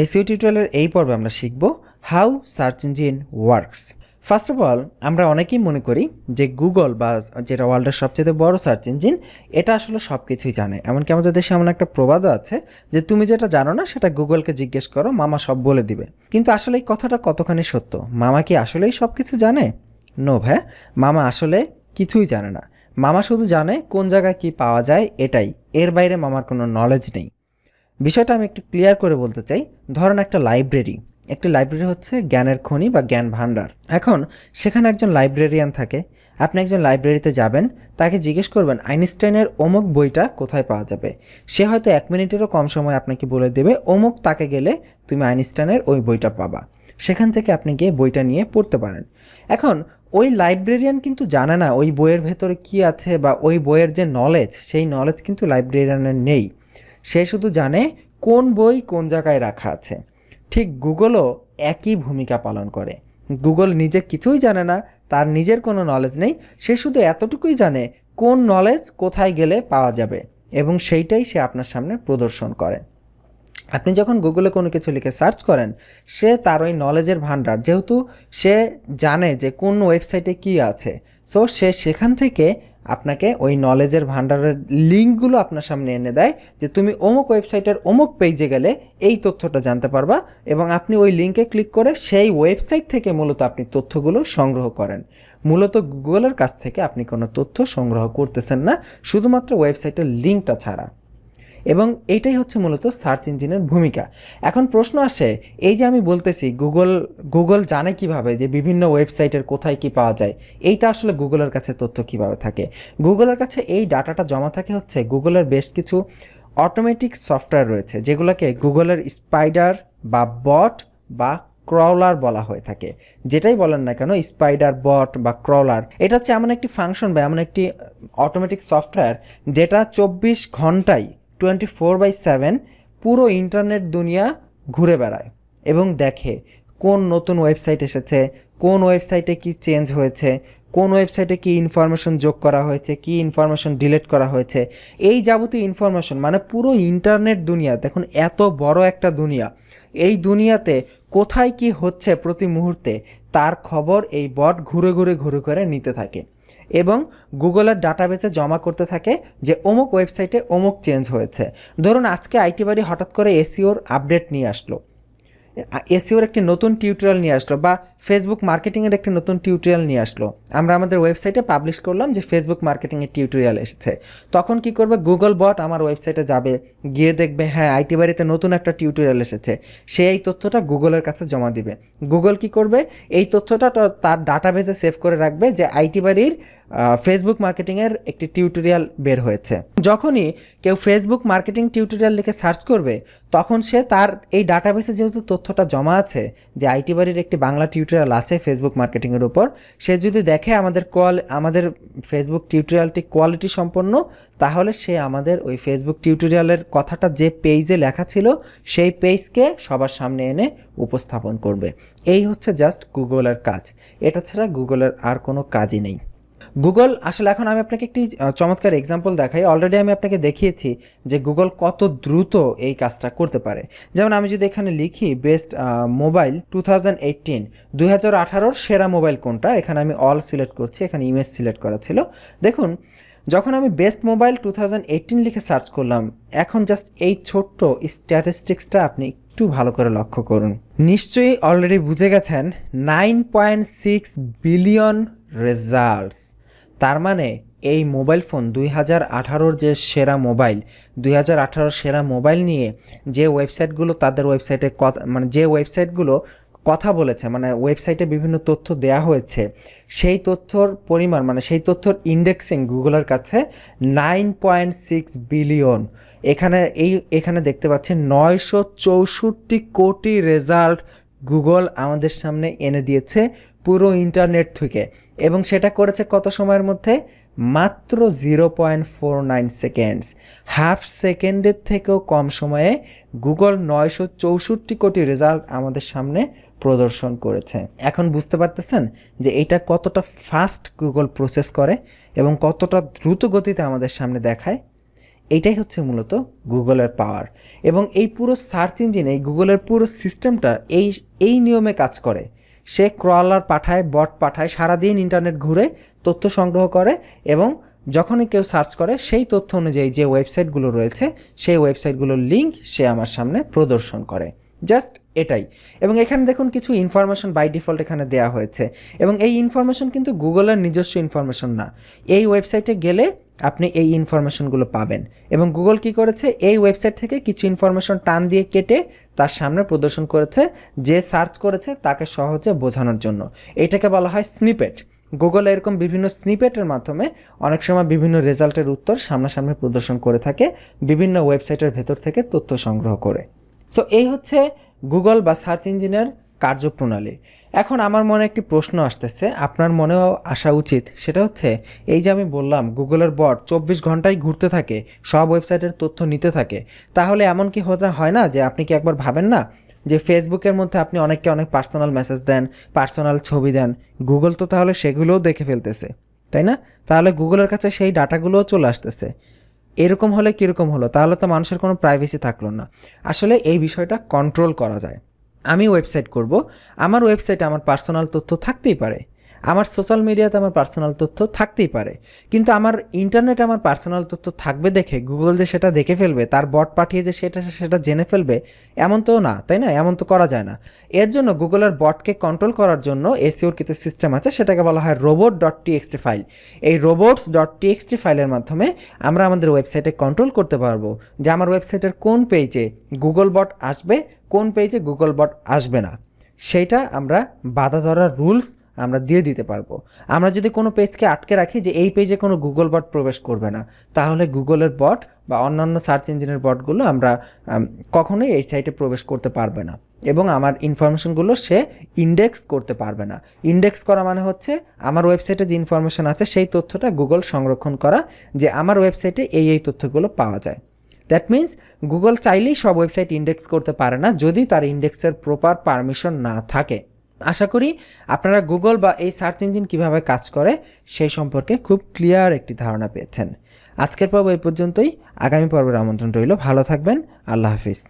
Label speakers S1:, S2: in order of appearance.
S1: SEO টিউটোরিয়ালের এই পর্বে আমরা শিখব how search engine works. First of all আমরা অনেকেই মনে করি যে গুগল বা যেটা ওয়ার্ল্ডের সবচেয়ে বড় সার্চ ইঞ্জিন, এটা আসলে সব কিছুই জানে। এমনকি আমাদের দেশে এমন একটা প্রবাদও আছে যে তুমি যেটা জানো না সেটা গুগলকে জিজ্ঞেস করো, মামা সব বলে দিবে। কিন্তু আসলে এই কথাটা কতখানি সত্য? মামা কি আসলেই সব কিছু জানে? নো ভাই, মামা আসলে কিছুই জানে না। মামা শুধু জানে কোন জায়গায় কি পাওয়া যায়, এটাই। এর বাইরে মামার কোনো নলেজ নেই। বিষয়টা আমি একটু ক্লিয়ার করে বলতে চাই। ধরেন একটা লাইব্রেরি, একটি লাইব্রেরি হচ্ছে জ্ঞানের খনি বা জ্ঞান ভাণ্ডার। এখন সেখানে একজন লাইব্রেরিয়ান থাকে। আপনি একজন লাইব্রেরিতে যাবেন, তাকে জিজ্ঞেস করবেন আইনস্টাইনের অমুক বইটা কোথায় পাওয়া যাবে। সে হয়তো 1 মিনিটেরও কম সময় আপনাকে বলে দেবে অমুক তাকে গেলে তুমি আইনস্টাইনের ওই বইটা পাবা। সেখান থেকে আপনি গিয়ে বইটা নিয়ে পড়তে পারেন। এখন ওই লাইব্রেরিয়ান কিন্তু জানে না ওই বইয়ের ভেতরে কী আছে, বা ওই বইয়ের যে নলেজ, সেই নলেজ কিন্তু লাইব্রেরিয়ানের নেই। সে শুধু জানে কোন বই কোন জায়গায় রাখা আছে। ঠিক গুগলও একই ভূমিকা পালন করে। গুগল নিজে কিছুই জানে না, তার নিজের কোনো নলেজ নেই। সে শুধু এতটুকুই জানে কোন নলেজ কোথায় গেলে পাওয়া যাবে, এবং সেইটাই সে আপনার সামনে প্রদর্শন করে। আপনি যখন গুগলে কোনো কিছু লিখে সার্চ করেন, সে তার ওই নলেজের ভাণ্ডার, যেহেতু সে জানে যে কোন ওয়েবসাইটে কী আছে, সো সে সেখান থেকে আপনাকে ওই নলেজের ভাণ্ডারের লিঙ্কগুলো আপনার সামনে এনে দেয় যে তুমি অমুক ওয়েবসাইটের অমুক পেজে গেলে এই তথ্যটা জানতে পারবা, এবং আপনি ওই লিঙ্কে ক্লিক করে সেই ওয়েবসাইট থেকে মূলত আপনি তথ্যগুলো সংগ্রহ করেন। মূলত গুগলের কাছ থেকে আপনি কোনো তথ্য সংগ্রহ করতেছেন না, শুধুমাত্র ওয়েবসাইটের লিঙ্কটা ছাড়া। এবং এইটাই হচ্ছে মূলত সার্চ ইঞ্জিনের ভূমিকা। এখন প্রশ্ন আসে, এই যে আমি বলতেছি গুগল জানে কিভাবে যে বিভিন্ন ওয়েবসাইটের কোথায় কি পাওয়া যায়, এইটা আসলে গুগলের কাছে তথ্য কিভাবে থাকে? গুগলের কাছে এই ডাটাটা জমা থাকে হচ্ছে গুগলের বেশ কিছু অটোমেটিক সফটওয়্যার রয়েছে, যেগুলোকে গুগলের স্পাইডার বা বট বা ক্রলার বলা হয়ে থাকে। যেটাই বলেন না কেন, স্পাইডার, বট বা ক্রলার, এটা হচ্ছে এমন একটি ফাংশন বা এমন একটি অটোমেটিক সফটওয়্যার যেটা 24 ঘন্টায় 24/7 পুরো ইন্টারনেট দুনিয়া ঘুরে বেড়ায় এবং দেখে কোন নতুন ওয়েবসাইট এসেছে, কোন ওয়েবসাইটে কি চেঞ্জ হয়েছে, কোন ওয়েবসাইটে কি ইনফরমেশন যোগ করা হয়েছে, কি ইনফরমেশন ডিলিট করা হয়েছে। এই যাবতীয় ইনফরমেশন, মানে পুরো ইন্টারনেট দুনিয়া, দেখুন এত বড় একটা দুনিয়া, এই দুনিয়াতে কোথায় কি হচ্ছে প্রতি মুহূর্তে তার খবর এই বট ঘুরে ঘুরে নিতে থাকে এবং গুগলের ডাটাবেসে জমা করতে থাকে যে অমুক ওয়েবসাইটে অমুক চেঞ্জ হয়েছে। ধরুন আজকে আইটি বাড়ি হঠাৎ করে এসইওর আপডেট নিয়ে আসলো, এসইওর একটি নতুন টিউটোরিয়াল নিয়ে আসলো, বা ফেসবুক মার্কেটিংয়ের একটি নতুন টিউটোরিয়াল নিয়ে আসলো। আমরা আমাদের ওয়েবসাইটে পাবলিশ করলাম যে ফেসবুক মার্কেটিংয়ের টিউটোরিয়াল এসেছে। তখন কি করবে, গুগল বট আমার ওয়েবসাইটে যাবে, গিয়ে দেখবে হ্যাঁ আইটি বাড়িতে নতুন একটা টিউটোরিয়াল এসেছে। সে এই তথ্যটা গুগলের কাছে জমা দিবে। গুগল কি করবে, এই তথ্যটা তার ডাটাবেসে সেভ করে রাখবে যে আইটি বাড়ির ফেসবুক মার্কেটিংয়ের একটি টিউটোরিয়াল বের হয়েছে। যখনই কেউ ফেসবুক মার্কেটিং টিউটোরিয়াল লিখে সার্চ করবে, তখন সে তার এই ডাটাবেসে যেহেতু তথ্যটা জমা আছে যে আইটি বাড়ির একটি বাংলা টিউটোরিয়াল আছে ফেসবুক মার্কেটিংয়ের উপর, সে যদি দেখে আমাদের ফেসবুক টিউটোরিয়ালটি কোয়ালিটি সম্পন্ন, তাহলে সে আমাদের ওই ফেসবুক টিউটোরিয়ালের কথাটা যে পেজে লেখা ছিল সেই পেজকে সবার সামনে এনে উপস্থাপন করবে। এই হচ্ছে জাস্ট গুগলের কাজ। এটা ছাড়া গুগলের আর কোনো কাজই নেই। গুগল আসলে, এখন আমি আপনাকে একটি চমৎকার এক্সাম্পল দেখাই। অলরেডি আমি আপনাকে দেখিয়েছি যে গুগল কত দ্রুত এই কাজটা করতে পারে। যেমন আমি যদি এখানে লিখি বেস্ট মোবাইল 2018 সেরা মোবাইল কোনটা, এখানে আমি অল সিলেক্ট করছি, এখানে ইমেজ সিলেক্ট করা ছিল। দেখুন যখন আমি বেস্ট মোবাইল 2018 লিখে সার্চ করলাম, এখন জাস্ট এই ছোট্ট স্ট্যাটিস্টিক্সটা আপনি একটু ভালো করে লক্ষ্য করুন। নিশ্চয়ই অলরেডি বুঝে গেছেন 9.6 বিলিয়ন রেজাল্টস। তার মানে এই মোবাইল ফোন 2018 যে সেরা মোবাইল, 2018 সেরা মোবাইল নিয়ে যে ওয়েবসাইটগুলো তাদের ওয়েবসাইটে যে ওয়েবসাইটগুলো কথা বলেছে, মানে ওয়েবসাইটে বিভিন্ন তথ্য দেয়া হয়েছে, সেই তথ্যর পরিমাণ, মানে সেই তথ্যর ইন্ডেক্সিং গুগলের কাছে 9.6 বিলিয়ন। এখানে দেখতে পাচ্ছেন 964 কোটি রেজাল্ট গুগল আমাদের সামনে এনে দিয়েছে পুরো ইন্টারনেট থেকে, এবং সেটা করেছে কত সময়ের মধ্যে? মাত্র 0.49 সেকেন্ডস। হাফ সেকেন্ডের থেকেও কম সময়ে গুগল 964 কোটি রেজাল্ট আমাদের সামনে প্রদর্শন করেছে। এখন বুঝতে পারতেছেন যে এটা কতটা ফাস্ট গুগল প্রসেস করে এবং কতটা দ্রুত গতিতে আমাদের সামনে দেখায়। এইটাই হচ্ছে মূলত গুগলের পাওয়ার। এবং এই পুরো সার্চ ইঞ্জিন, এই গুগলের পুরো সিস্টেমটা এই নিয়মে কাজ করে। সে ক্রলার পাঠায়, বট পাঠায়, সারাদিন ইন্টারনেট ঘুরে তথ্য সংগ্রহ করে এবং যখনই কেউ সার্চ করে সেই তথ্য অনুযায়ী যে ওয়েবসাইটগুলো রয়েছে সেই ওয়েবসাইটগুলোর লিঙ্ক সে আমার সামনে প্রদর্শন করে। জাস্ট এটাই। এবং এখানে দেখুন কিছু ইনফরমেশন বাই ডিফল্ট এখানে দেওয়া হয়েছে এবং এই ইনফরমেশন কিন্তু গুগলের নিজস্ব ইনফরমেশন না। এই ওয়েবসাইটে গেলে আপনি এই ইনফরমেশনগুলো পাবেন এবং গুগল কি করেছে, এই ওয়েবসাইট থেকে কিছু ইনফরমেশন টান দিয়ে কেটে তার সামনে প্রদর্শন করেছে যে সার্চ করেছে তাকে সহজে বোঝানোর জন্য। এটাকে বলা হয় স্নিপেট। গুগল এরকম বিভিন্ন স্নিপেটের মাধ্যমে অনেক সময় বিভিন্ন রেজাল্টের উত্তর সামনাসামনি প্রদর্শন করে থাকে বিভিন্ন ওয়েবসাইটের ভেতর থেকে তথ্য সংগ্রহ করে। সো এই হচ্ছে গুগল বা সার্চ ইঞ্জিনের কার্যপ্রণালী। এখন আমার মনে একটি প্রশ্ন আসতেছে, আপনার মনেও আসা উচিত, সেটা হচ্ছে এই যে আমি বললাম গুগলের বট 24 ঘন্টায় ঘুরতে থাকে, সব ওয়েবসাইটের তথ্য নিতে থাকে, তাহলে এমন কি হতে হয় না যে আপনি কি একবার ভাবেন না যে ফেসবুকের মধ্যে আপনি অনেককে অনেক পার্সোনাল মেসেজ দেন, পার্সোনাল ছবি দেন, গুগল তো তাহলে সেগুলোও দেখে ফেলতেছে, তাই না? তাহলে গুগলের কাছে সেই ডাটাগুলোও চলে আসতেছে। এরকম হলে কীরকম হলো? তাহলে তো মানুষের কোনো প্রাইভেসি থাকলো না। আসলে এই বিষয়টা কন্ট্রোল করা যায়। আমি ওয়েবসাইট করব, আমার ওয়েবসাইটে আমার পার্সোনাল তথ্য থাকতেই পারে, আমার সোশ্যাল মিডিয়াতে আমার পার্সোনাল তথ্য থাকতেই পারে, কিন্তু আমার ইন্টারনেটে আমার পার্সোনাল তথ্য থাকবে দেখে গুগল যে সেটা দেখে ফেলবে, তার বট পাঠিয়ে যে সেটা জেনে ফেলবে, এমন তো না, তাই না? এমন তো করা যায় না। এর জন্য গুগলের বটকে কন্ট্রোল করার জন্য এসইওর কিছু সিস্টেম আছে, সেটাকে বলা হয় robot.txt ফাইল। এই robots.txt ফাইলের মাধ্যমে আমরা আমাদের ওয়েবসাইটে কন্ট্রোল করতে পারবো যে আমার ওয়েবসাইটের কোন পেজে গুগল বট আসবে, কোন পেজে গুগল বট আসবে না। সেইটা আমরা বাধা ধরার রুলস আমরা দিয়ে দিতে পারবো। আমরা যদি কোনো পেজকে আটকে রাখি যে এই পেজে কোনো গুগল বট প্রবেশ করবে না, তাহলে গুগলের বট বা অন্যান্য সার্চ ইঞ্জিনের বটগুলো আমরা কখনোই এই সাইটে প্রবেশ করতে পারবে না এবং আমার ইনফরমেশনগুলো সে ইন্ডেক্স করতে পারবে না। ইন্ডেক্স করা মানে হচ্ছে আমার ওয়েবসাইটে যে ইনফরমেশন আছে সেই তথ্যটা গুগল সংরক্ষণ করা, যে আমার ওয়েবসাইটে এই তথ্যগুলো পাওয়া যায়। দ্যাট মিন্স গুগল চাইলেই সব ওয়েবসাইট ইন্ডেক্স করতে পারে না যদি তার ইন্ডেক্সের প্রপার পারমিশন না থাকে। আশা করি আপনারা গুগল বা এই সার্চ ইঞ্জিন কীভাবে কাজ করে সেই সম্পর্কে খুব ক্লিয়ার একটি ধারণা পেয়েছেন। আজকের পর্ব এই পর্যন্তই। আগামী পর্বের আমন্ত্রণ রইল। ভালো থাকবেন। আল্লাহ হাফিজ।